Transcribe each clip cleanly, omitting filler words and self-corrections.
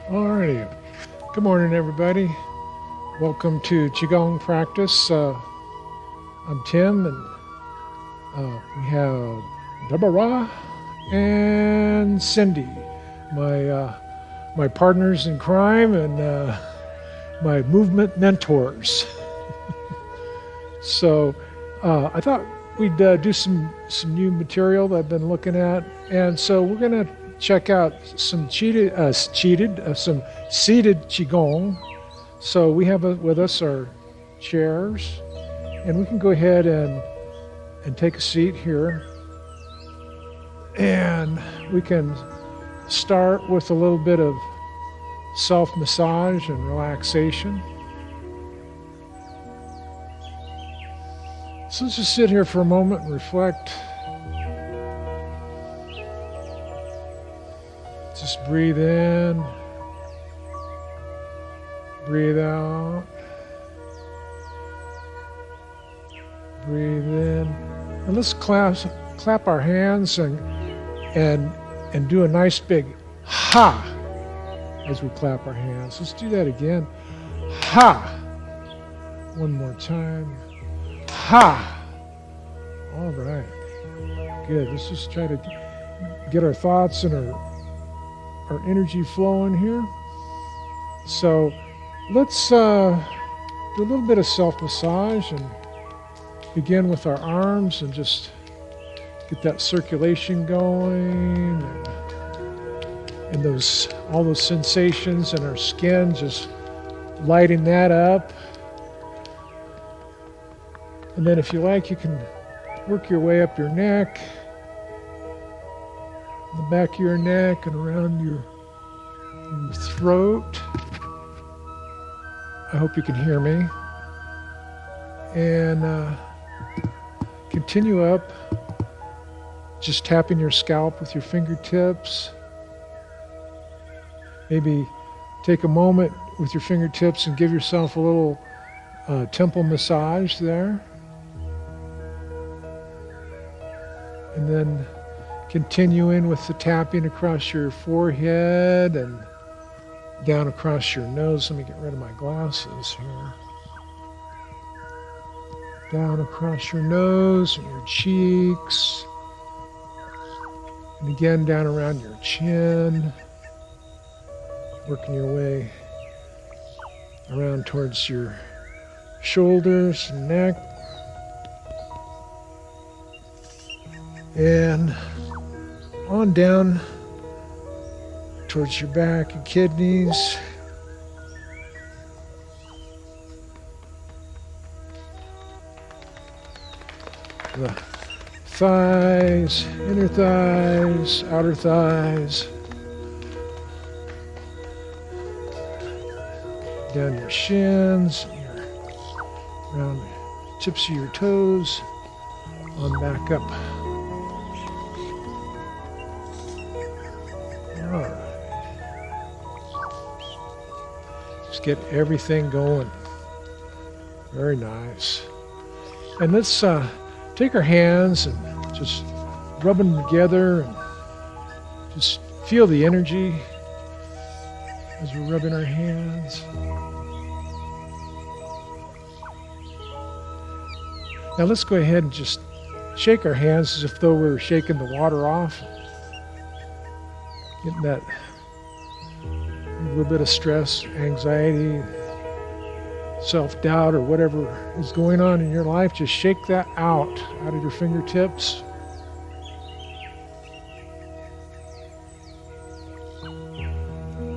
Alrighty. Good morning, everybody. Welcome to QiGong practice. I'm Tim, and we have Deborah and Cindy, my partners in crime and my movement mentors. So I thought we'd do some new material that I've been looking at, and so we're gonna check out some seated qigong. So we have with us our chairs, and we can go ahead and take a seat here, and we can start with a little bit of self-massage and relaxation. So let's just sit here for a moment and reflect. Just breathe in, breathe out, breathe in, and let's clap our hands and do a nice big ha as we clap our hands. Let's do that again. Ha. One more time. Ha. All right. Good. Let's just try to get our thoughts and our energy flowing here. So let's do a little bit of self-massage and begin with our arms and just get that circulation going and all those sensations in our skin, just lighting that up. And then if you like, you can work your way up your neck, the back of your neck and around your throat. I hope you can hear me. And continue up, just tapping your scalp with your fingertips. Maybe take a moment with your fingertips and give yourself a little temple massage there. And then continuing with the tapping across your forehead and down across your nose. Let me get rid of my glasses here. Down across your nose and your cheeks. And again down around your chin. Working your way around towards your shoulders and neck. And on down towards your back and kidneys. The thighs, inner thighs, outer thighs. Down your shins, around the tips of your toes, on back up. All right. Just get everything going. Very nice. And let's take our hands and just rub them together and just feel the energy as we're rubbing our hands. Now let's go ahead and just shake our hands as if though we were shaking the water off. Getting that little bit of stress, anxiety, self-doubt, or whatever is going on in your life, just shake that out of your fingertips.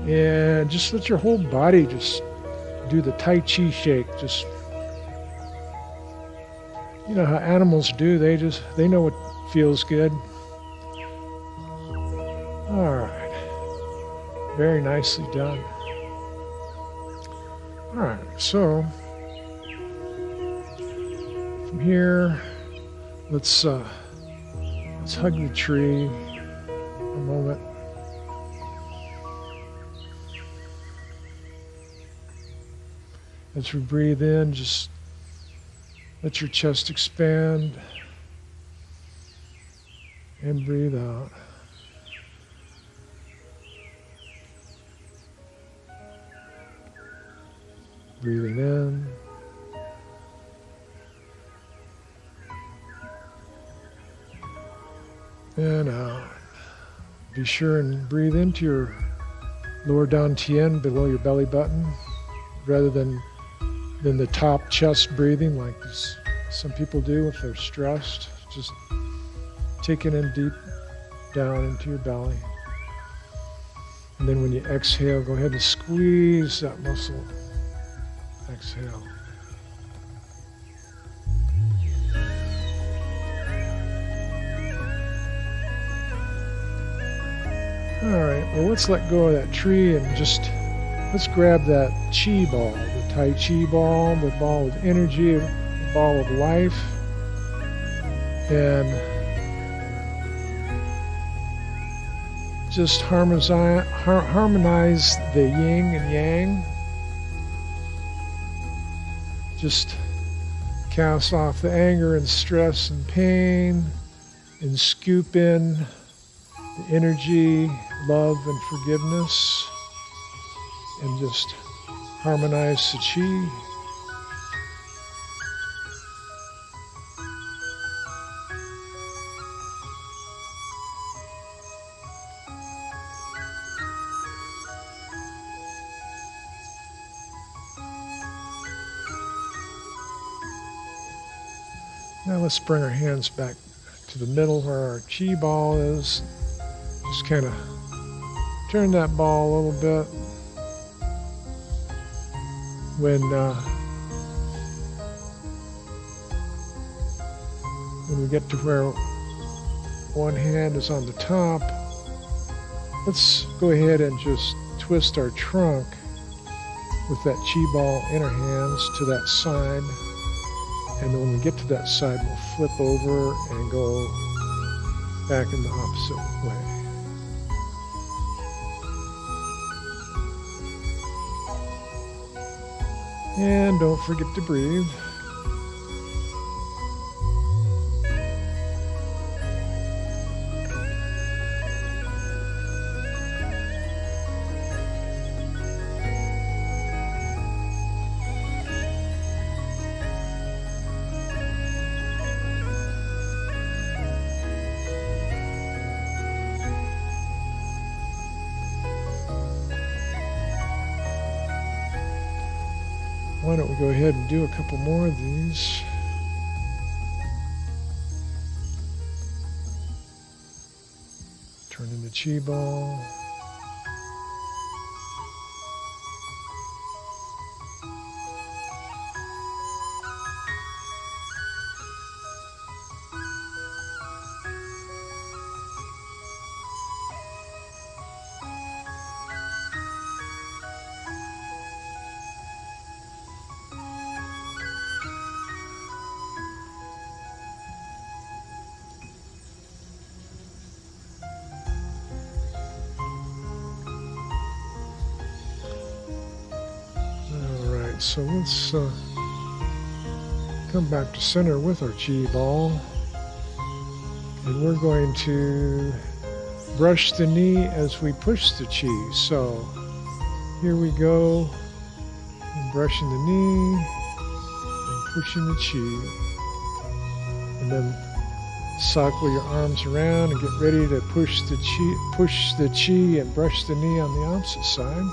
And just let your whole body just do the Tai Chi shake. Just, you know how animals do, they know what feels good. All right. Very nicely done. All right, so from here, let's hug the tree a moment. As we breathe in, just let your chest expand and breathe out. Breathing in. And out. Be sure and breathe into your lower dantian below your belly button rather than the top chest breathing like some people do if they're stressed. Just take it in deep down into your belly. And then when you exhale, go ahead and squeeze that muscle. Exhale. All right, well, let's let go of that tree and just let's grab that Qi ball, the Tai Chi ball, the ball of energy, the ball of life, and just harmonize the yin and yang. Just cast off the anger and stress and pain and scoop in the energy, love and forgiveness, and just harmonize the Qi. Now let's bring our hands back to the middle where our Qi ball is. Just kind of turn that ball a little bit. When we get to where one hand is on the top, let's go ahead and just twist our trunk with that Qi ball in our hands to that side. And then when we get to that side, we'll flip over and go back in the opposite way. And don't forget to breathe. Why don't we go ahead and do a couple more of these. Turn in the Qi ball. So let's come back to center with our Qi ball, and we're going to brush the knee as we push the Qi. So here we go, and brushing the knee and pushing the Qi, and then cycle your arms around and get ready to push the Qi and brush the knee on the opposite side.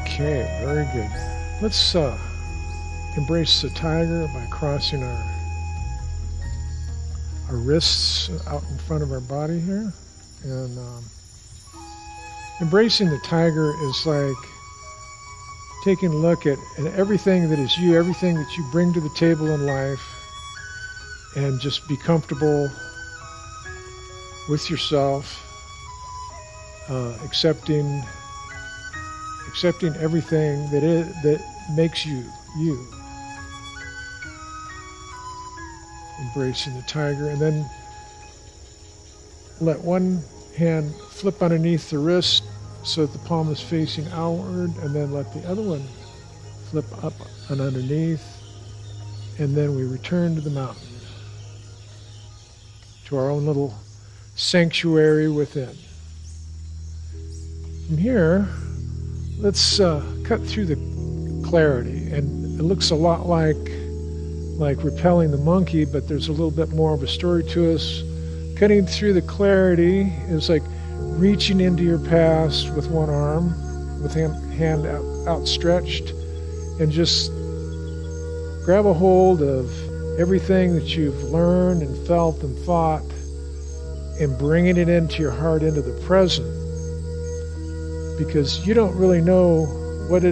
Okay, very good. Let's embrace the tiger by crossing our wrists out in front of our body here. And embracing the tiger is like taking a look at everything that is you, everything that you bring to the table in life, and just be comfortable with yourself, accepting accepting everything that makes you, you. Embracing the tiger, and then let one hand flip underneath the wrist so that the palm is facing outward, and then let the other one flip up and underneath, and then we return to the mountain, to our own little sanctuary within. From here, let's cut through the clarity, and it looks a lot like repelling the monkey, but there's a little bit more of a story to us. Cutting through the clarity is like reaching into your past with one arm, with hand outstretched, and just grab a hold of everything that you've learned and felt and thought, and bringing it into your heart, into the present, because you don't really know what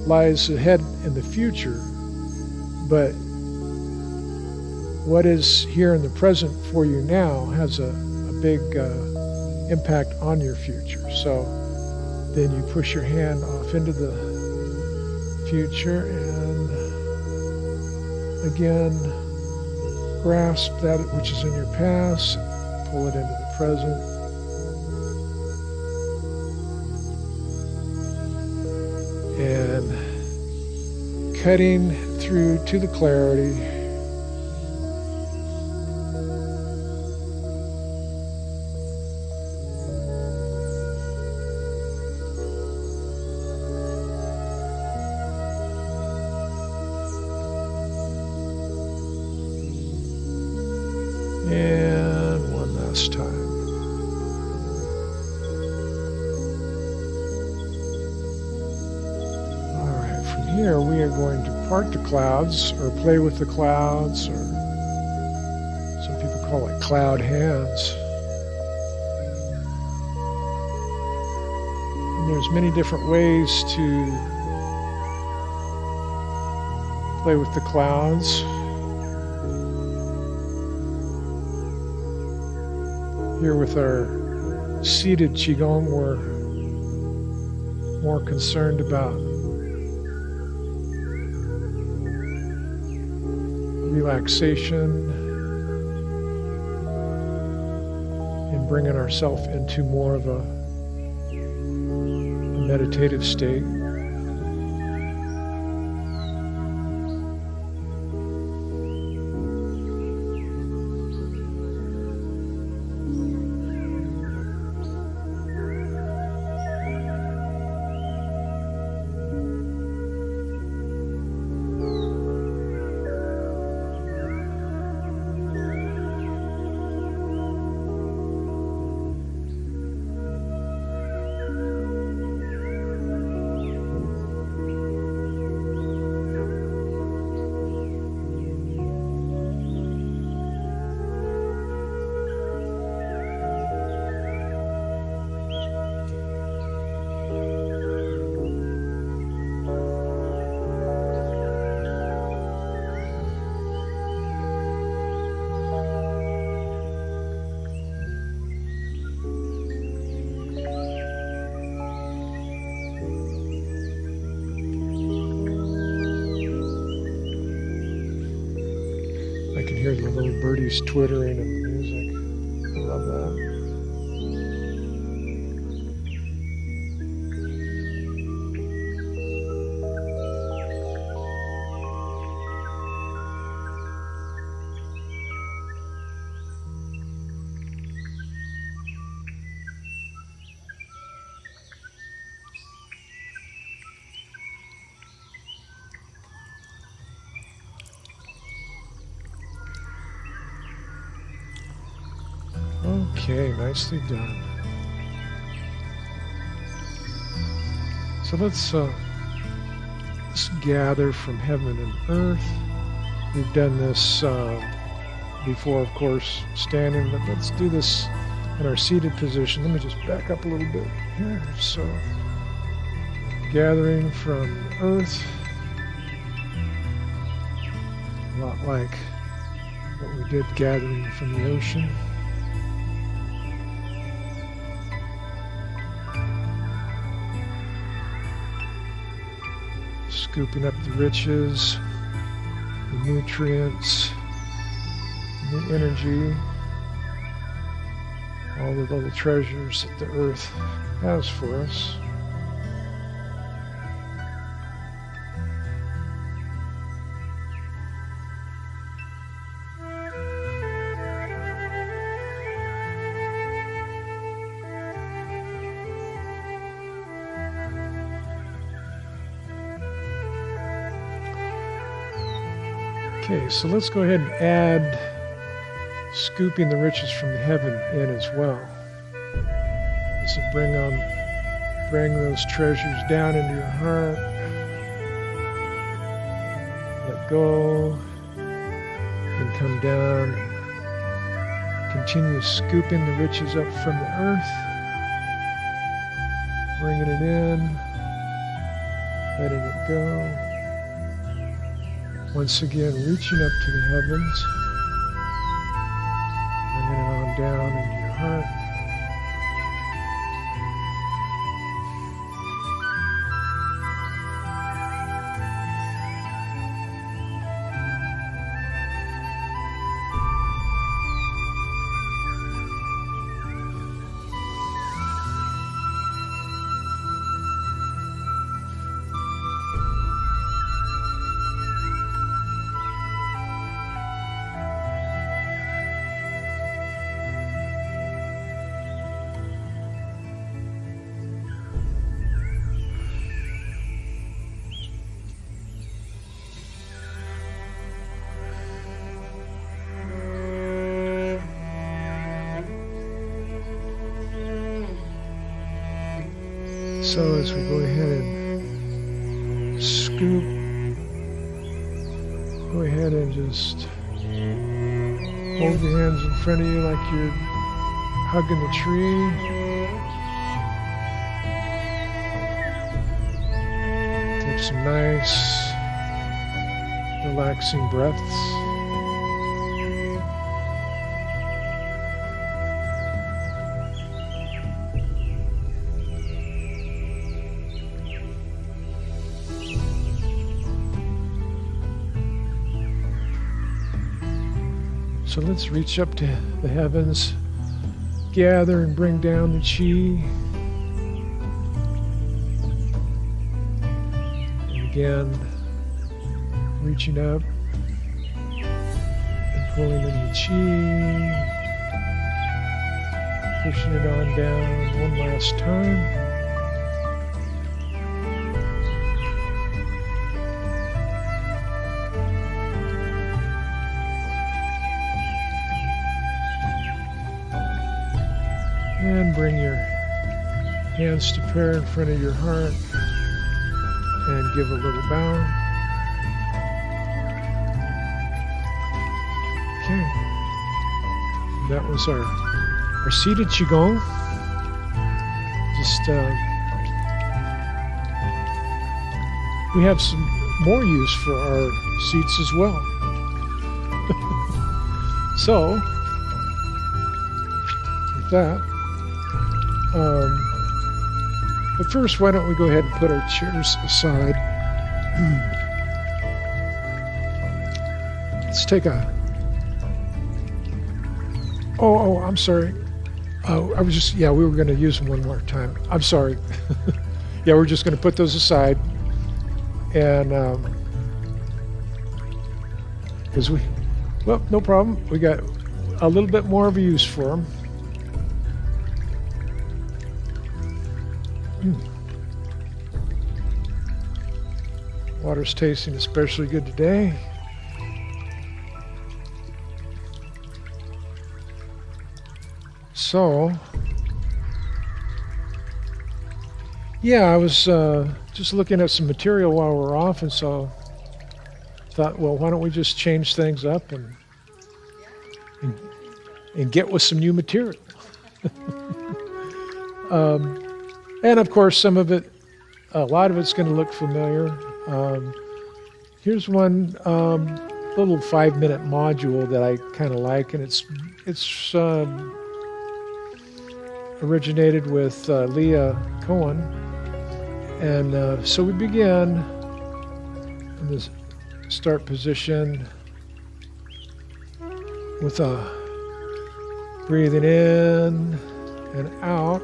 lies ahead in the future, but what is here in the present for you now has a big impact on your future. So then you push your hand off into the future and again grasp that which is in your past, pull it into the present. And cutting through to the clarity. And one last time. All right, from here we are going to part the clouds, or play with the clouds, or some people call it cloud hands. And there's many different ways to play with the clouds. Here with our seated QiGong, we're more concerned about relaxation and bringing ourselves into more of a meditative state. I can hear the little birdies twittering and music. I love that. Okay, nicely done. So let's gather from heaven and earth. We've done this before, of course, standing, but let's do this in our seated position. Let me just back up a little bit here. So, gathering from earth, a lot like what we did gathering from the ocean. scooping up the riches, the nutrients, the energy, all the little treasures that the earth has for us. Okay, so let's go ahead and add scooping the riches from the heaven in as well. This will bring those treasures down into your heart. Let go, and come down. Continue scooping the riches up from the earth, bringing it in, letting it go. Once again, reaching up to the heavens, bringing it on down into your heart. So as we go ahead and scoop, go ahead and just hold your hands in front of you like you're hugging the tree. Take some nice, relaxing breaths. So let's reach up to the heavens, gather and bring down the chi. And again, reaching up and pulling in the chi, pushing it on down one last time. And bring your hands to prayer in front of your heart and give a little bow. Okay. That was our seated QiGong. Just, we have some more use for our seats as well. So, with that, but first, why don't we go ahead and put our chairs aside. Let's take a... Oh, I'm sorry. I was just, we were going to use them one more time. I'm sorry. Yeah, we're just going to put those aside. And, because no problem. We got a little bit more of a use for them. Water's tasting especially good today. So, I was just looking at some material while we were off, and so thought, well, why don't we just change things up and get with some new material. And of course, a lot of it's going to look familiar. Here's one little 5-minute module that I kind of like, and it's originated with Leah Cohen. And so we begin in this start position with a breathing in and out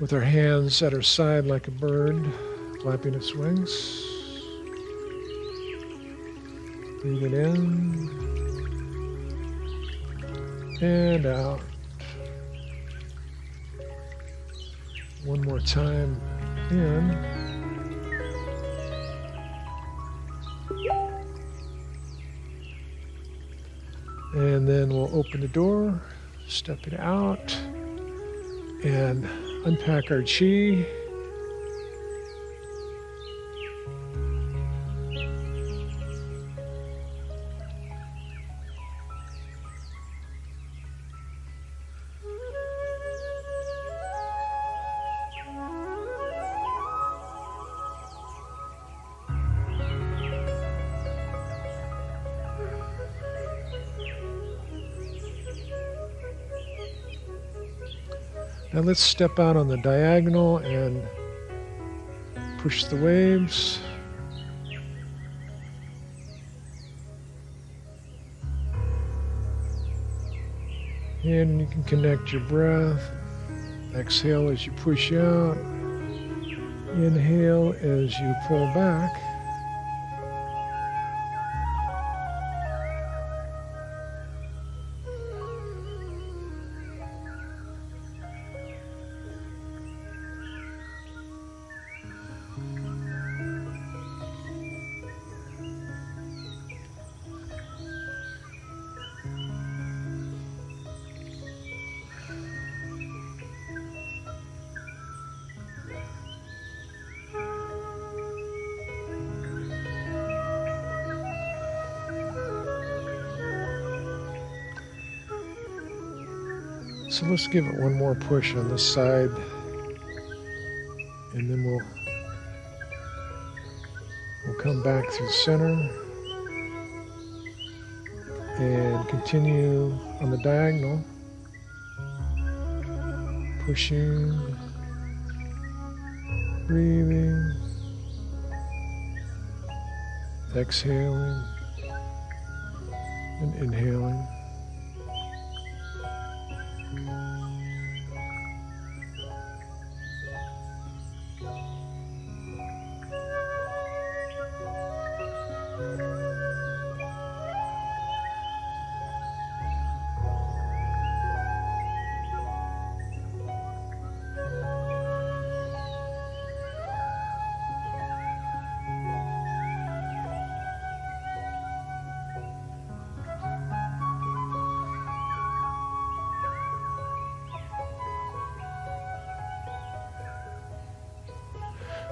with our hands at our side like a bird flapping its wings. Breathing in and out. One more time in. And then we'll open the door, step it out, and unpack our chi. Now let's step out on the diagonal and push the waves. And you can connect your breath. Exhale as you push out. Inhale as you pull back. So let's give it one more push on this side, and then we'll come back through the center and continue on the diagonal, pushing, breathing, exhaling, and inhaling.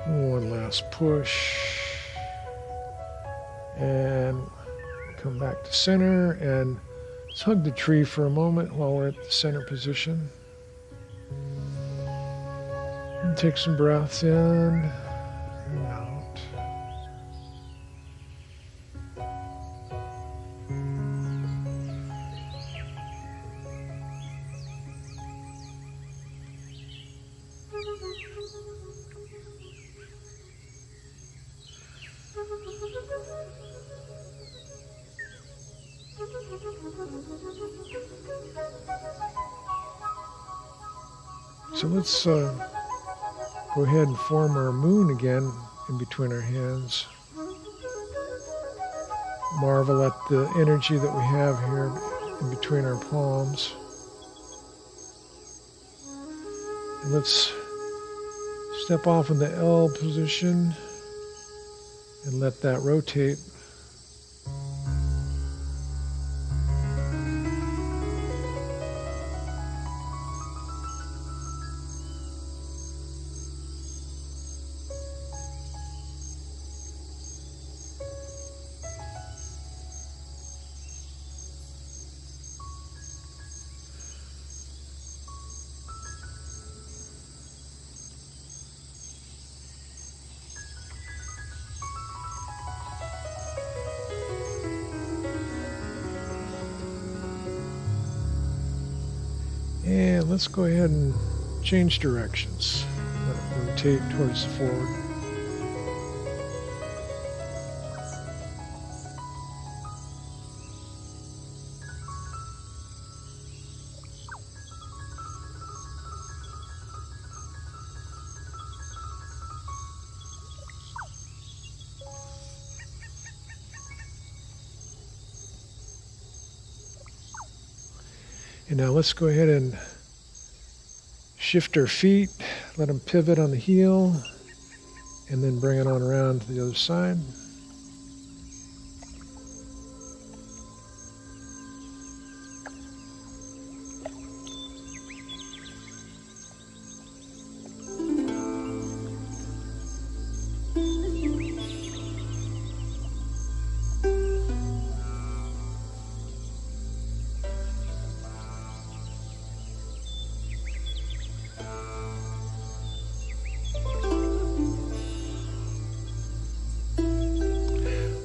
One last push, and come back to center, and let's hug the tree for a moment while we're at the center position. And take some breaths in and out. So let's go ahead and form our moon again in between our hands. Marvel at the energy that we have here in between our palms. And let's step off in the L position and let that rotate. And let's go ahead and change directions. Let it rotate towards the forward. And now let's go ahead and shift our feet, let them pivot on the heel, and then bring it on around to the other side.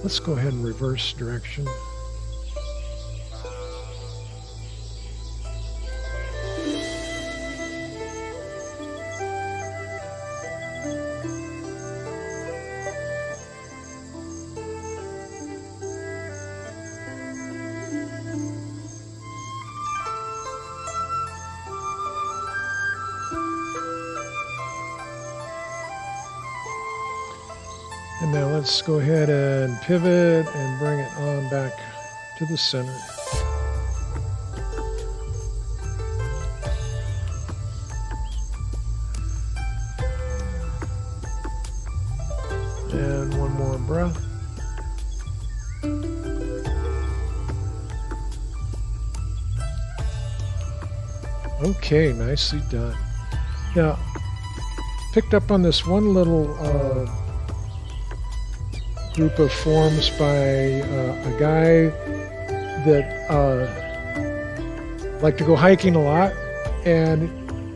Let's go ahead and reverse direction. And now let's go ahead and pivot and bring it on back to the center. And one more breath. Okay, nicely done. Now, picked up on this one little group of forms by a guy that like to go hiking a lot, and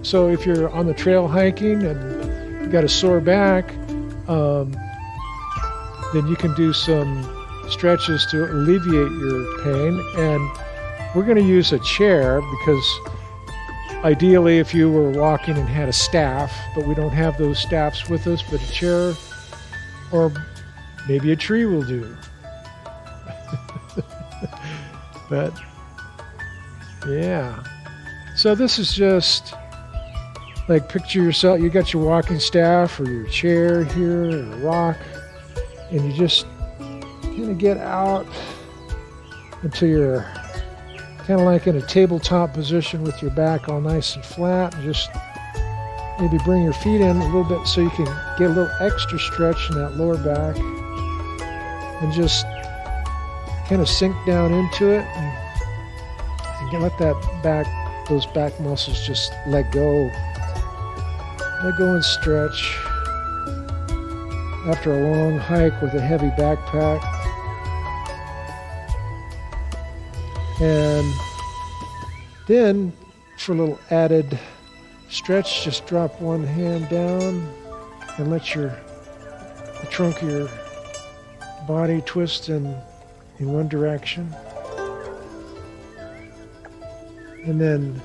so if you're on the trail hiking and you got a sore back, then you can do some stretches to alleviate your pain. And we're going to use a chair because ideally if you were walking and had a staff, but we don't have those staffs with us, but a chair or maybe a tree will do. But yeah, so this is just like, picture yourself, you got your walking staff or your chair here or a rock, and you just kind of get out until you're kind of like in a tabletop position with your back all nice and flat, and just maybe bring your feet in a little bit so you can get a little extra stretch in that lower back. And just kind of sink down into it and let that those back muscles just let go and stretch. After a long hike with a heavy backpack. And then for a little added stretch, just drop one hand down and let the trunk of your body twist in one direction, and then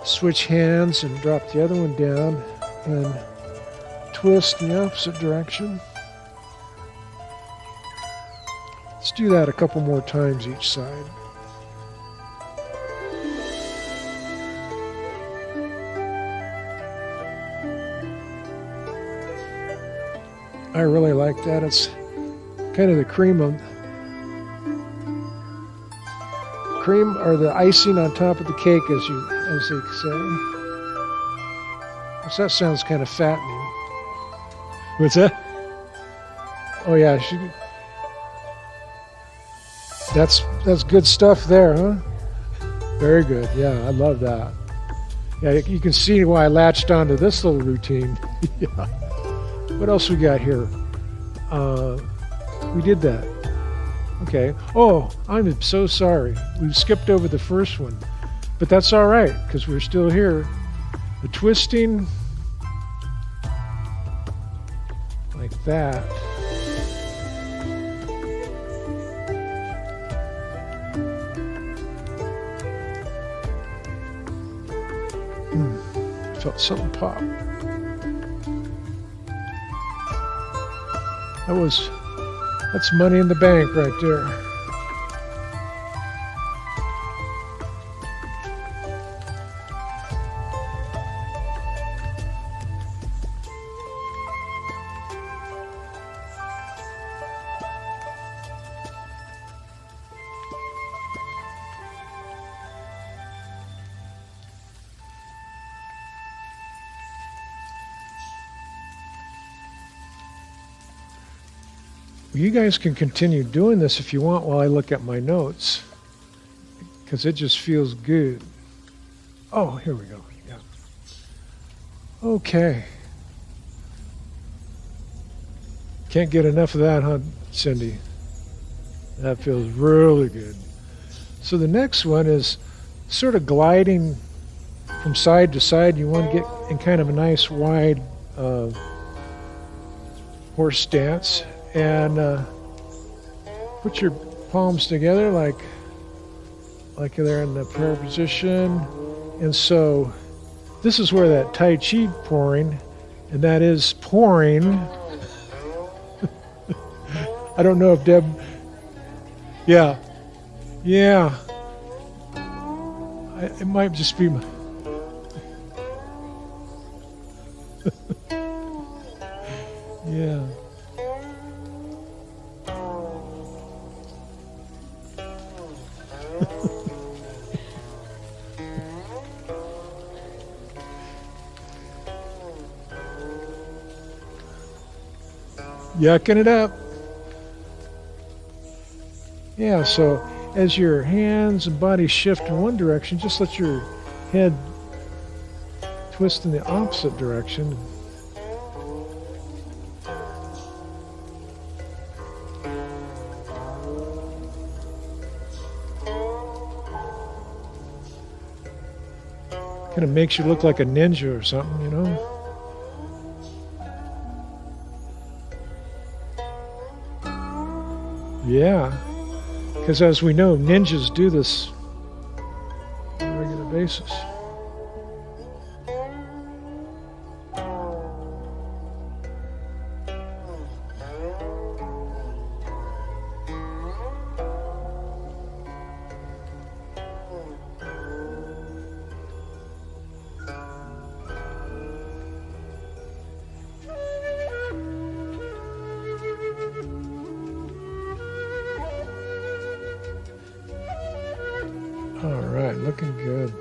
switch hands and drop the other one down and twist in the opposite direction. Let's do that a couple more times each side. I really like that. It's kind of the cream or the icing on top of the cake, as they say. So that sounds kind of fattening. What's that? Oh yeah, that's good stuff there, huh? Very good. Yeah, I love that. Yeah, you can see why I latched onto this little routine. Yeah. What else we got here? We did that. Okay. Oh, I'm so sorry. We skipped over the first one. But that's all right, because we're still here. The twisting, like that. Felt something pop. That's money in the bank right there. You guys can continue doing this if you want while I look at my notes, because it just feels good. Oh, here we go. Yeah. Okay. Can't get enough of that, huh, Cindy? That feels really good. So the next one is sort of gliding from side to side. You want to get in kind of a nice wide horse stance. And put your palms together like they're in the prayer position. And so this is where that Tai Chi pouring, and that is pouring. I don't know if Deb, yeah. It might just be my, yeah. Yucking it up. Yeah, so as your hands and body shift in one direction, just let your head twist in the opposite direction. Kind of makes you look like a ninja or something, you know? Yeah, because as we know, ninjas do this on a regular basis. All right, looking good.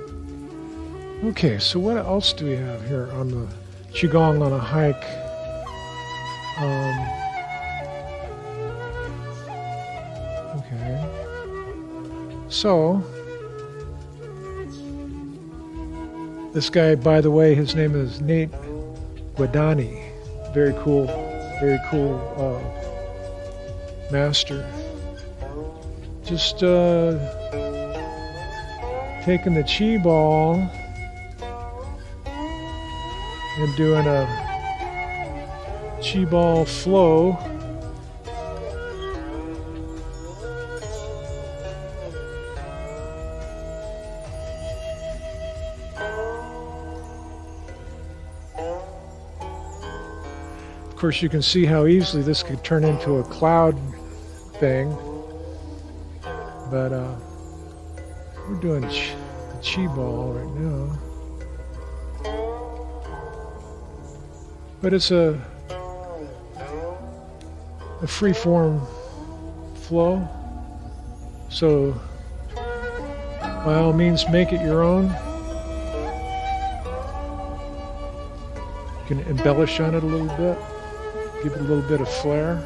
Okay, so what else do we have here on the QiGong on a hike? Okay. So, this guy, by the way, his name is Nate Wadani. Very cool master. Just taking the chi ball and doing a chi ball flow. Of course, you can see how easily this could turn into a cloud thing, but we're doing the chi ball right now. But it's a free form flow. So by all means, make it your own. You can embellish on it a little bit, give it a little bit of flair.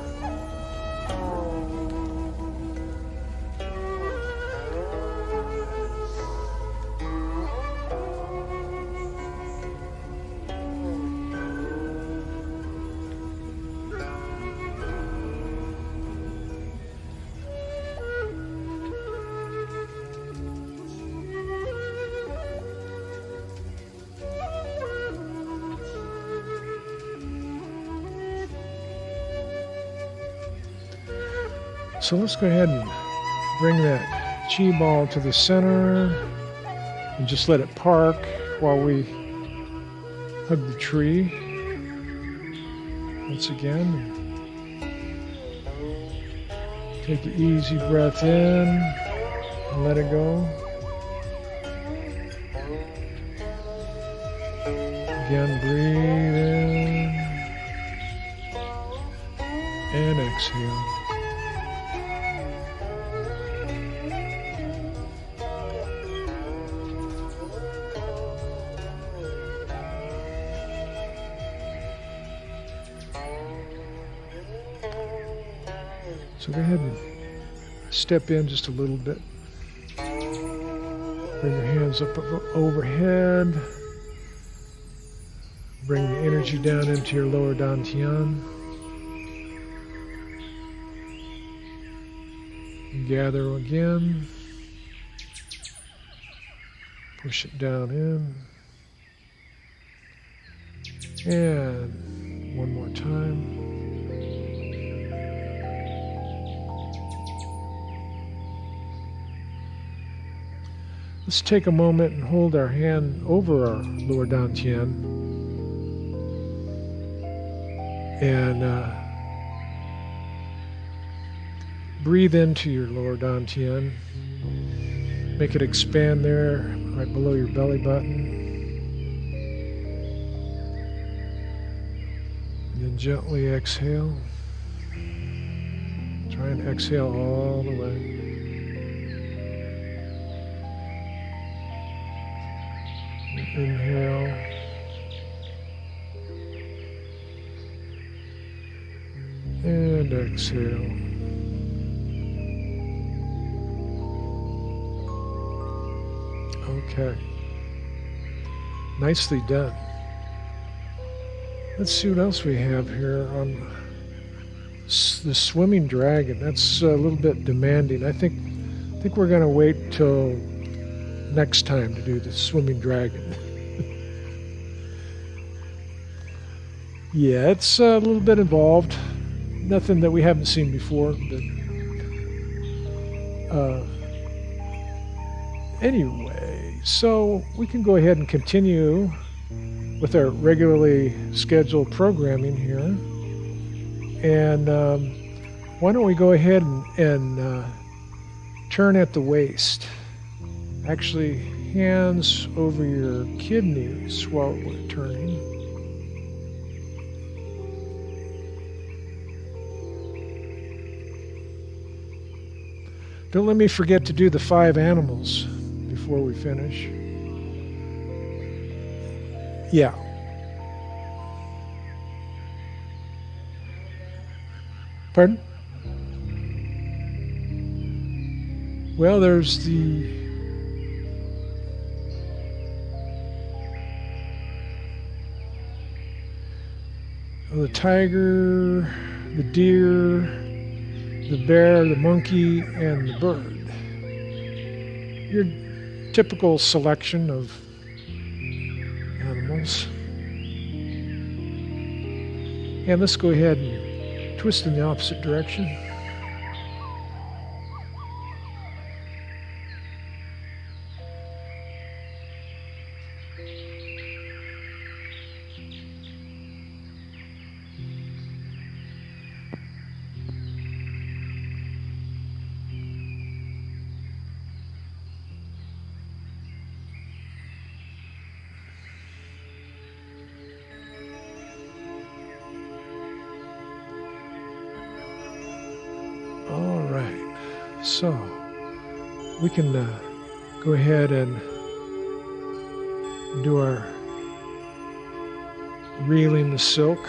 So let's go ahead and bring that chi ball to the center and just let it park while we hug the tree once again. Take an easy breath in and let it go. Again, breathe in and exhale. So go ahead and step in just a little bit. Bring your hands up overhead. Bring the energy down into your lower dantian. Gather again. Push it down in. And one more time. Let's take a moment and hold our hand over our lower dantian and breathe into your lower dantian. Make it expand there, right below your belly button. And then gently exhale. Try and exhale all the way. Inhale. And exhale. Okay. Nicely done. Let's see what else we have here on the swimming dragon. That's a little bit demanding. I think we're going to wait till next time to do the swimming dragon. Yeah, it's a little bit involved. Nothing that we haven't seen before, but anyway, so we can go ahead and continue with our regularly scheduled programming here. And why don't we go ahead and turn at the waist. Actually, hands over your kidneys while we're turning. Don't let me forget to do the 5 animals before we finish. Yeah. Pardon? Well, there's the tiger, the deer, the bear, the monkey, and the bird. Your typical selection of animals. And let's go ahead and twist in the opposite direction. All right, so we can go ahead and do our reeling the silk.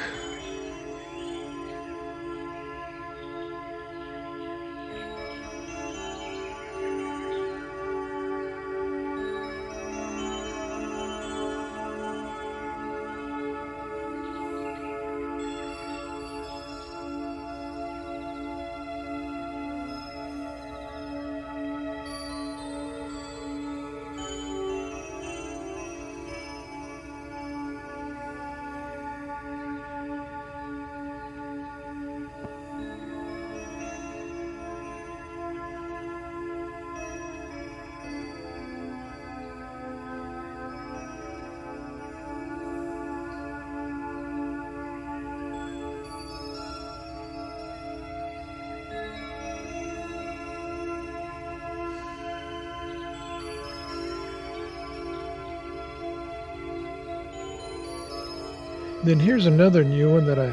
Then here's another new one that I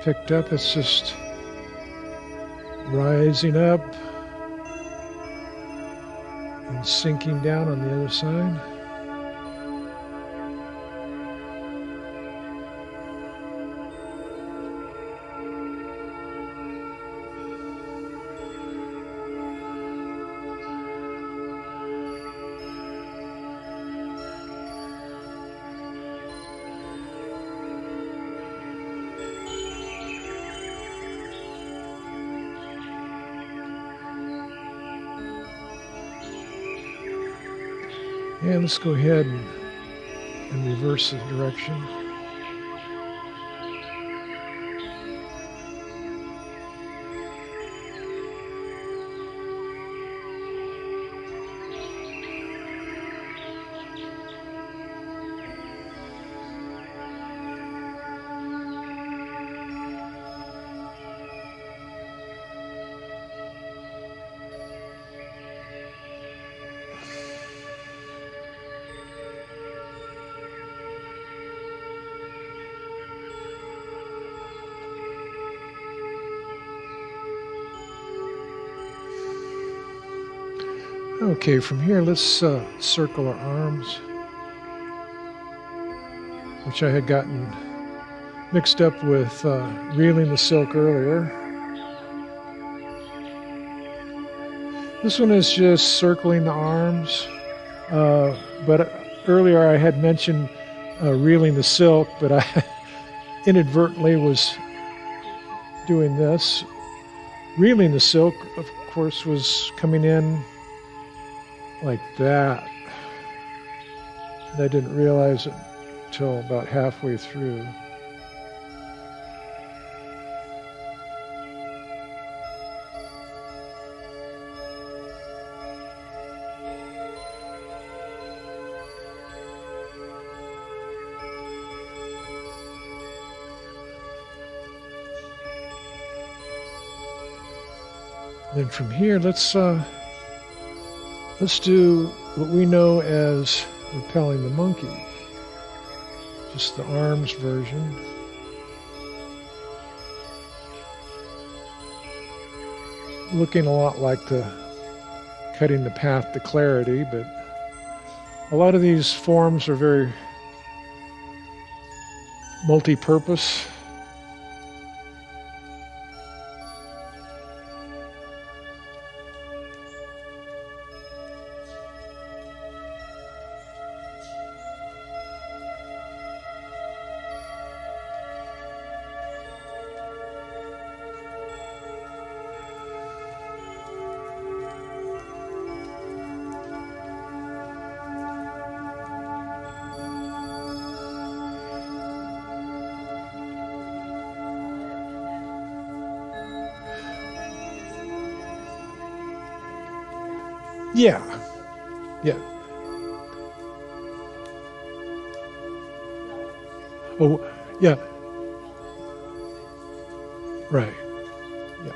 picked up. It's just rising up and sinking down on the other side. And let's go ahead and reverse the direction. Okay, from here let's circle our arms, which I had gotten mixed up with reeling the silk earlier. This one is just circling the arms, but earlier I had mentioned reeling the silk, but I inadvertently was doing this. Reeling the silk, of course, was coming in like that. And I didn't realize it until about halfway through. Then from here, let's do what we know as repelling the monkey. Just the arms version. Looking a lot like the cutting the path to clarity, but a lot of these forms are very multi-purpose. Yeah. Oh, yeah. Right. Yeah.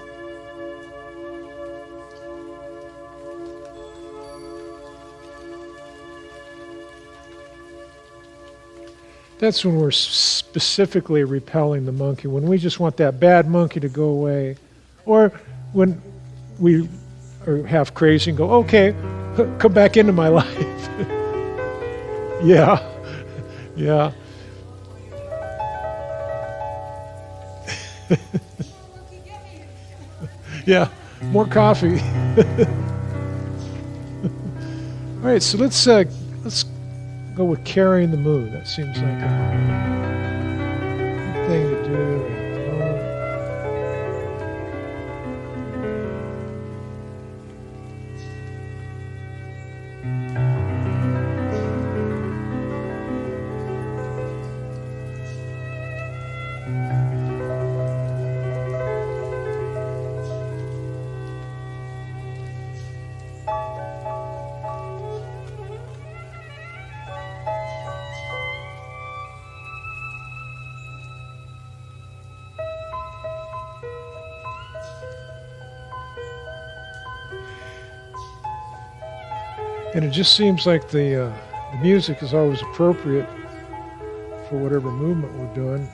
That's when we're specifically repelling the monkey, when we just want that bad monkey to go away, or when we are half crazy and go, okay, come back into my life. Yeah. Yeah, more coffee. All right, so let's go with carrying the moon. That seems like a good thing to do at the moment. And it just seems like the music is always appropriate for whatever movement we're doing.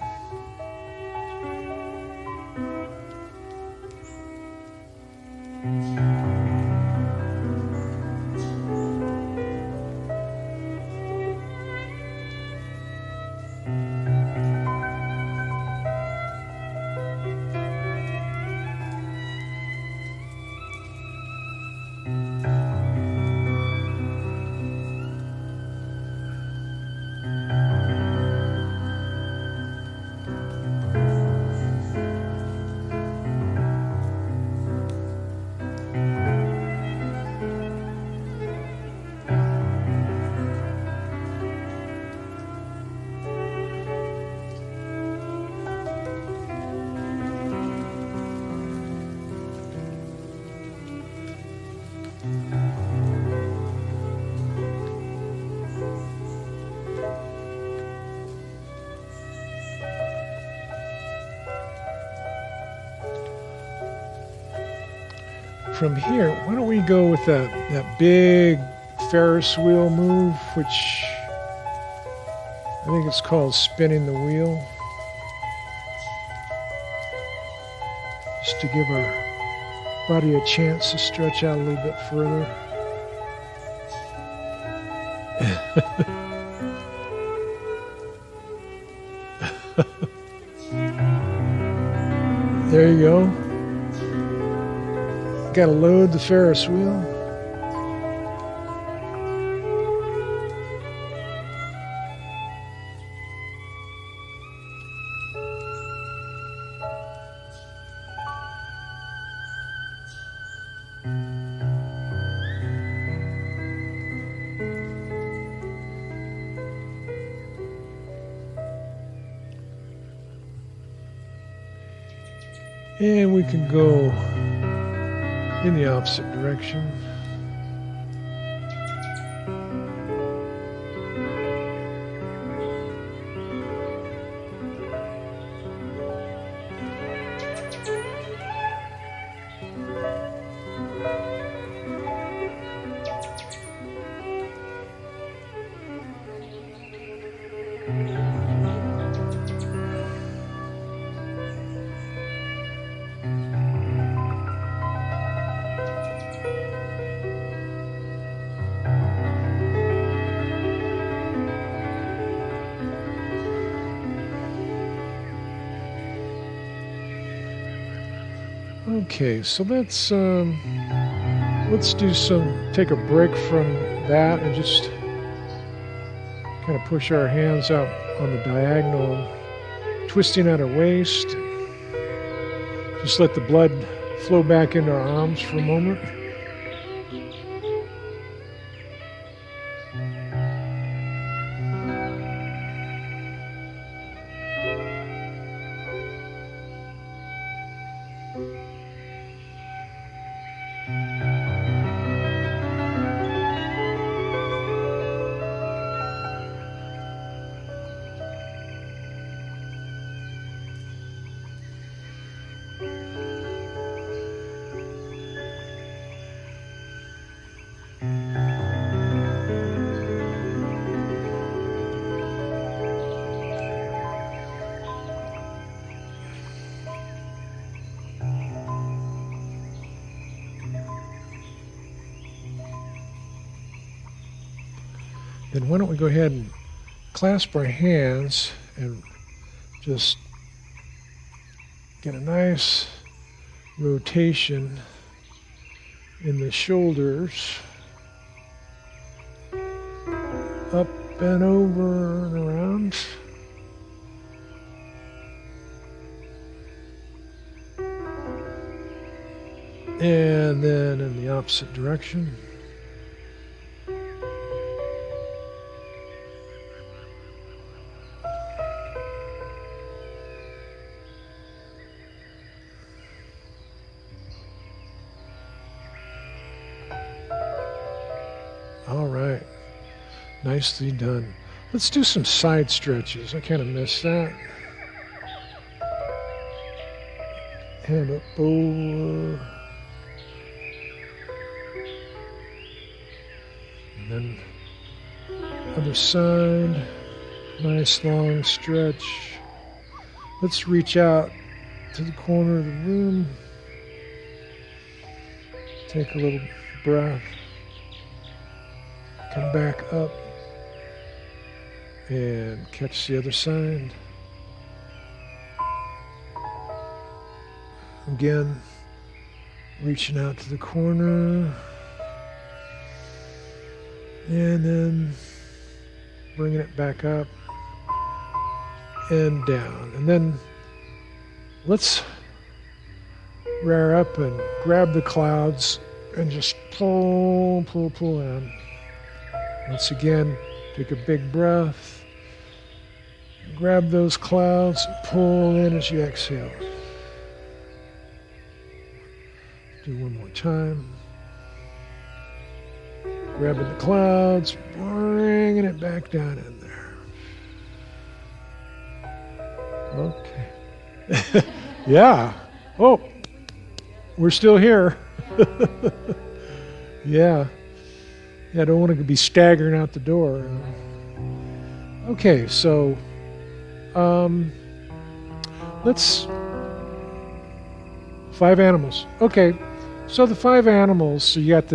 From here, why don't we go with that big Ferris wheel move, which I think it's called spinning the wheel. Just to give our body a chance to stretch out a little bit further. There you go. Got to load the Ferris wheel. And we can go in the opposite direction. Okay, so let's take a break from that and just kind of push our hands out on the diagonal, twisting at our waist. Just let the blood flow back into our arms for a moment. Then why don't we go ahead and clasp our hands and just get a nice rotation in the shoulders, up and over and around. And then in the opposite direction. All right, nicely done. Let's do some side stretches. I kind of missed that. Hand up over. And then other side. Nice long stretch. Let's reach out to the corner of the room. Take a little breath. Come back up and catch the other side. Again, reaching out to the corner. And then bringing it back up and down. And then let's rear up and grab the clouds and just pull in. Once again, take a big breath. Grab those clouds, pull in as you exhale. Do one more time. Grabbing the clouds, bringing it back down in there. Okay. Yeah. Oh, we're still here. Yeah. Yeah, I don't want to be staggering out the door. Okay, so let's 5 animals. Okay, so the 5 animals. So you got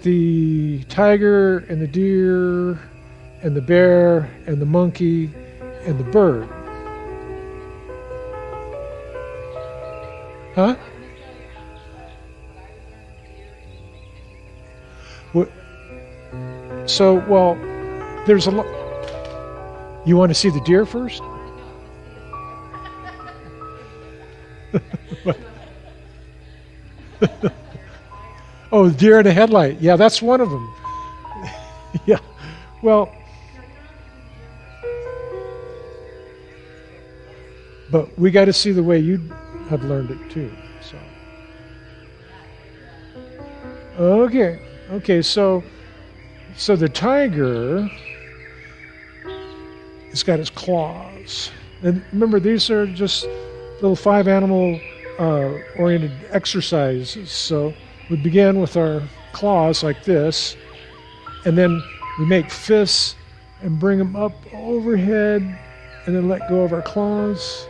the tiger and the deer and the bear and the monkey and the bird. Huh? What? So, well, there's a lot. You want to see the deer first? Oh, the deer in the headlight. Yeah, that's one of them. Yeah. Well, but we got to see the way you have learned it too. So. Okay. So the tiger has got his claws, and remember, these are just little 5 animal oriented exercises. So we begin with our claws like this, and then we make fists and bring them up overhead, and then let go of our claws,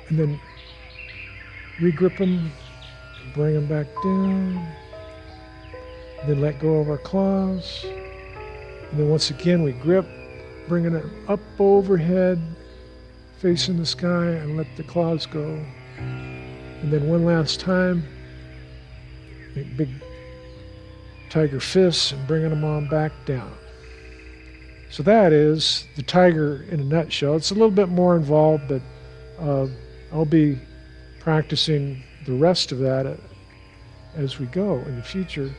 and then regrip them, bring them back down, and then let go of our claws, and then once again we grip, bringing it up overhead, facing the sky, and let the claws go. And then one last time, make big tiger fists and bringing them on back down. So that is the tiger in a nutshell. It's a little bit more involved, but I'll be practicing the rest of that as we go in the future.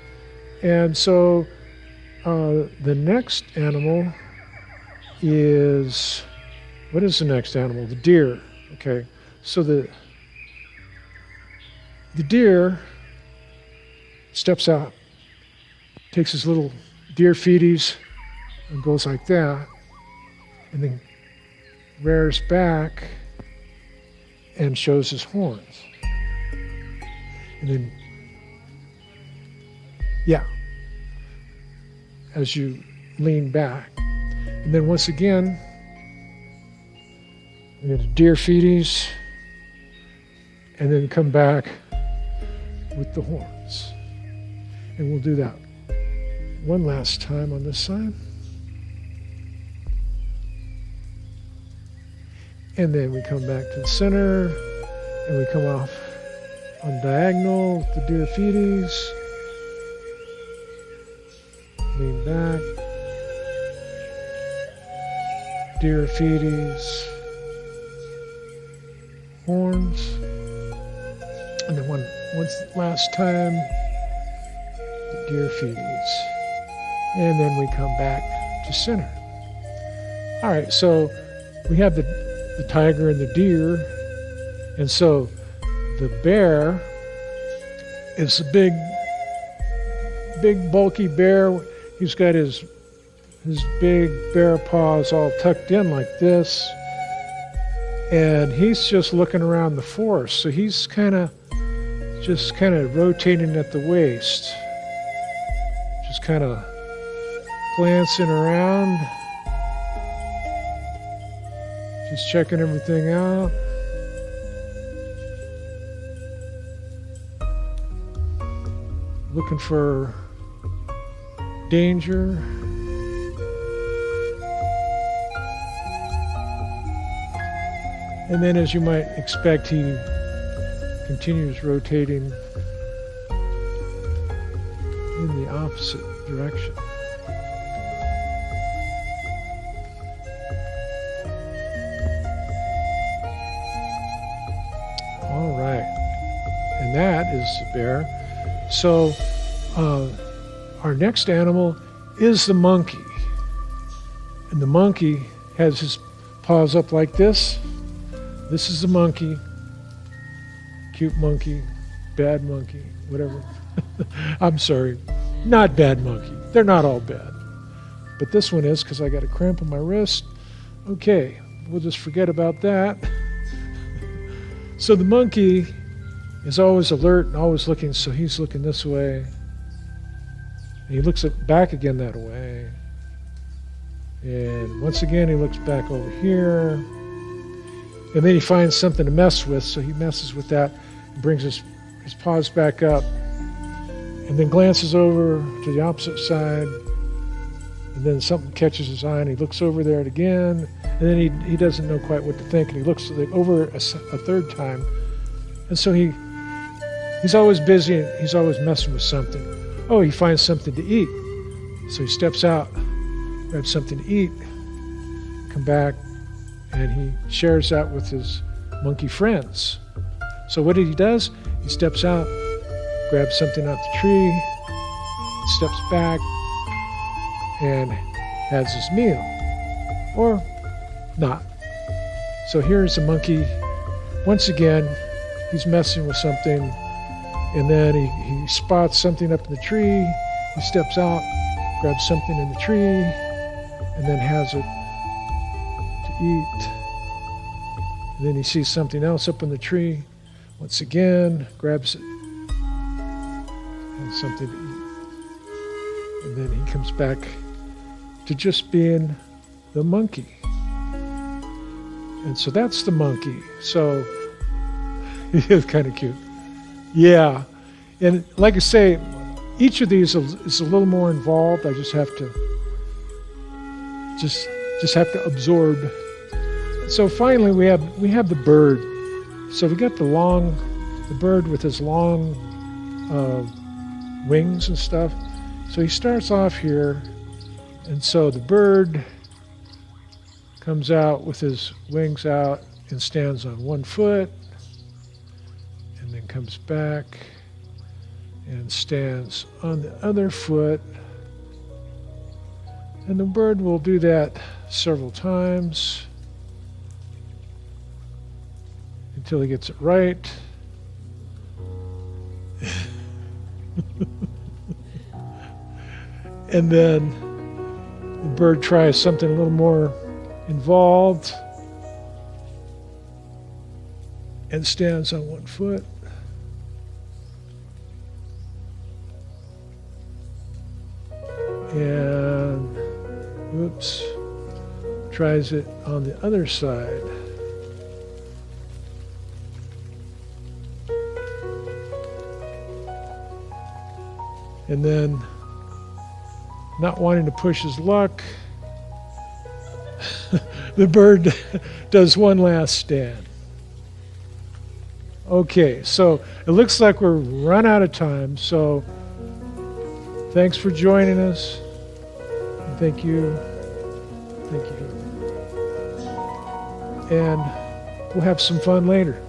And so the next animal is, what is the next animal? The deer. Okay, so the deer steps out, takes his little deer feeties and goes like that, and then rears back and shows his horns. And then, yeah, as you lean back. And then once again, we're going to deer feeties, and then come back with the horns. And we'll do that one last time on this side. And then we come back to the center, and we come off on diagonal with the deer feeties. Lean back. Deer feeties. Horns. And then once last time, the deer feeties. And then we come back to center. All right, so we have the tiger and the deer. And so the bear is a big bulky bear. He's got his big bear paws all tucked in like this. And he's just looking around the forest. So he's just kind of rotating at the waist. Just kind of glancing around. She's checking everything out. Looking for danger. And then, as you might expect, he continues rotating in the opposite direction. All right. And that is the bear. So our next animal is the monkey. And the monkey has his paws up like this. This is the monkey. Cute monkey, bad monkey, whatever. I'm sorry, not bad monkey. They're not all bad. But this one is, because I got a cramp in my wrist. Okay, we'll just forget about that. So the monkey is always alert and always looking, so he's looking this way. And he looks back again that way. And once again, he looks back over here. And then he finds something to mess with, so he messes with that and brings his paws back up. And then glances over to the opposite side. And then something catches his eye, and he looks over there again. And then he doesn't know quite what to think, and he looks over a third time. And so he's always busy, and he's always messing with something. Oh, he finds something to eat. So he steps out, grabs something to eat, come back, and he shares that with his monkey friends. So what he does, he steps out, grabs something off the tree, steps back, and has his meal. Or not. So here's a monkey. Once again, he's messing with something, and then he spots something up in the tree. He steps out, grabs something in the tree, and then has it to eat. And then he sees something else up in the tree. Once again, grabs it, has something to eat. And then he comes back to just being the monkey. And so that's the monkey. So it's kind of cute. Yeah. And like I say, each of these is a little more involved. I just have to absorb. So finally we have the bird. So we got the bird with his long wings and stuff. So he starts off here, and so the bird comes out with his wings out and stands on one foot, and then comes back and stands on the other foot. And the bird will do that several times until he gets it right. And then the bird tries something a little more involved and stands on one foot. And tries it on the other side. And then, not wanting to push his luck, the bird does one last stand. Okay, so it looks like we're run out of time, so thanks for joining us. And thank you. And we'll have some fun later.